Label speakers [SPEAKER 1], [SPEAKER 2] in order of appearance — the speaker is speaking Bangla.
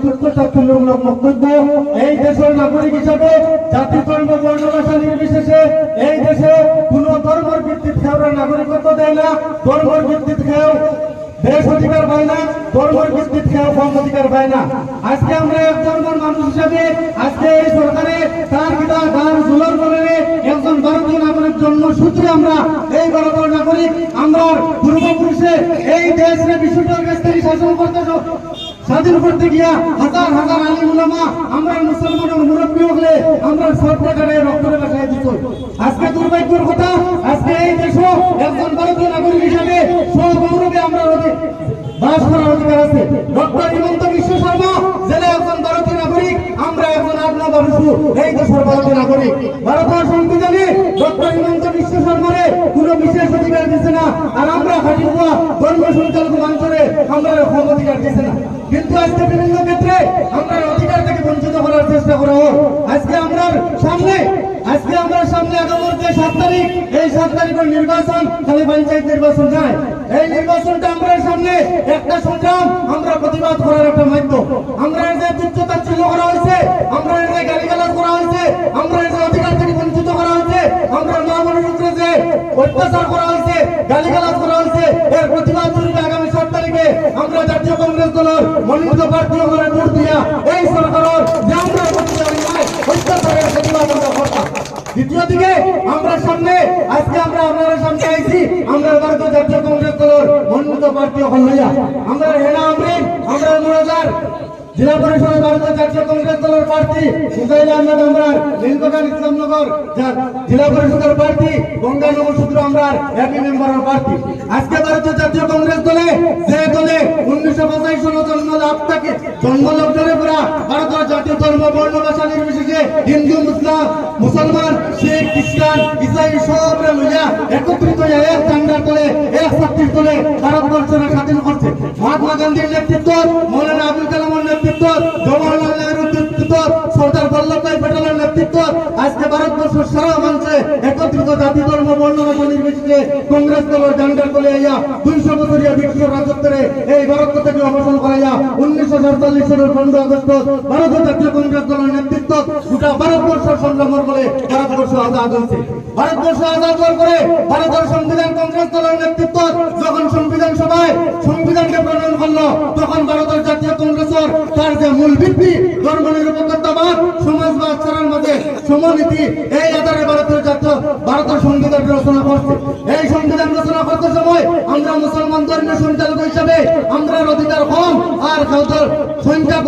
[SPEAKER 1] তুচ্ছ তাচ্ছিল্যমূলক বক্তব্য। এই দেশের নাগরিক হিসাবে জাতি ধর্ম বর্ণ ভাষা নির্বিশেষে এই দেশে কোনো ধর্মের ভিত্তিতে আমরা নাগরিকত্ব দেয় না। ধর্মের ভিত্তিতে খেয়েও দেশ অধিকার পায় না, ধর্মের ভিত্তিতে খেয়েও কম অধিকার পায় না। আজকে আমরা এক ধর্মের মানুষ হিসাবে আজকে এই সরকারে তার পিতা তার জুলার বলে একজন ভারতীয় নাগরিক জন্মসূত্রে আমরা এই ভারতীয় নাগরিক আমরা পূর্বপুরুষে এই দেশে বিশ্বটার কাছ থেকে শাসন করতে স্বাধীন করতে গিয়া হাজার হাজার আলিম উলামা আমরা মুসলমানের মুরব্বী হলে আমরা সব টাকারে রক্তের বাসায় দিত। আজকে দুর্ভাগ্যের কথা, আজকে এই দেশ একজন ভারতীয় নাগরিক হিসাবে সগৌরবে আমরা বাস করার অধিকার আছে। ডক্টর হিমন্ত বিশ্ব শর্মা জেলে একজন ভারতীয় নাগরিক, আমরা একজন আবনা বাবু এই দেশের ভারতীয় নাগরিক। ভারতের সংবিধানে ডক্টর হিমন্ত বিশ্ব শর্মারে কোনো বিশেষ অধিকার দিচ্ছে না, আর আমরা হাটিগুয়া ধর্ম সঞ্চালক অঞ্চলে আমরা কম অধিকার দিচ্ছে না। কিন্তু আজকে বিভিন্ন ক্ষেত্রে আমরা অধিকার থেকে বঞ্চিত করার চেষ্টা করা হোক। আজকে আমরা সামনে আগামী যে 7 তারিখ, এই 7 তারিখের নির্বাচন খালি পঞ্চায়েত নির্বাচন নয়, এই নির্বাচনটা আমরা সামনে একটা সংগ্রাম, আমরা প্রতিবাদ করার একটা মাধ্যম। আমরা এর যে তুচ্ছ তাচ্ছিল্য করা হয়েছে, আমরা এর যে গালিগালাজ করা হয়েছে, আমরা এর যে অধিকার থেকে বঞ্চিত করা হয়েছে, আমরা মা বোনের উপরে যে অত্যাচার করা হয়েছে, গালিগালাজ করা হয়েছে, এর প্রতিবাদ স্বরূপে আগামী 7 তারিখে আমরা জাতীয় কংগ্রেস দলের মনোনীত প্রার্থী করে ভোট দিয়া এই সরকারের যে আমরা অত্যাচারের প্রতিবাদ আমরা করতাম। দ্বিতীয় দিকে আমরা সামনে আজকে আমরা আপনাদের সামনে আইছি, আমরা ভারতীয় জাতীয় কংগ্রেস দলের মনোনীত প্রার্থী হইয়া আমরা হেনা আমরিন, আমরা মুরাদার জেলা পরিষদের ভারতীয় জাতীয় কংগ্রেস দলের প্রার্থী সুজাইল আহমেদ, আমরা নীলবাগান ইসলামনগর জেলা পরিষদের প্রার্থী গঙ্গানগর সূত্র আমরা একই মেম্বারের প্রার্থী। আজকে ভারতীয় জাতীয় কংগ্রেস দলে যে দলে 1985 সালে জন্ম লাভ থাকে জন্মলগ্নে পুরা ভারতের জাতীয় ধর্ম বর্ণ ভাষা নির্বিশেষে হিন্দু মুসলমান শিখ খ্রিস্টান ইসাই সব মিলিয়া একত্রিত হয়ে এক ঝান্ডার তলে এক শক্তির তলে ভারতবর্ষের স্বাধীন করছে। মহাত্মা গান্ধীর নেতৃত্ব, মৌলানা আবুল কালামের নেতৃত্ব, জওহরলাল নেহরুর নেতৃত্ব, সর্দার বল্লভভাই প্যাটেলের নেতৃত্ব, আজকে ভারতবর্ষের সারা মঞ্চে একত্রিত জাতি ধর্ম বর্ণ ভাষা নির্বিশেষে কংগ্রেস দলের ঝান্ডার তলে আইয়া 200 বছরিয়া ব্রিটিশ রাজত্বের এই ভারত থেকে অবসান করাইয়া 1947 সালের 15 আগস্ট ভারতীয় জাতীয় কংগ্রেস দলের নেতৃত্ব গোটা ভারতবর্ষের সংগ্রামের বলে ভারতবর্ষ আজাদ হয়েছে। ভারতবর্ষ আজাদ হওয়ার পরে ভারতের সংবিধান কংগ্রেস দলের নেতৃত্ব যখন সংবিধান সভায় সংবিধানকে প্রণয়ন করলো, তখন ভারতের জাতীয় কংগ্রেসের তার যে মূল ভিত্তি ধর্মনিরপেক্ষতাবাদ, সমাজবাদ, ছাড়ার মাঝে সমনীতি, এই আধারে ভারতের সংবিধান রচনা করছে। এই সংবিধান রচনা করতে সময় আমরা মুসলমান ধর্মের সঞ্চালক হিসাবে আমরা অধিকার কম আর সংখ্যা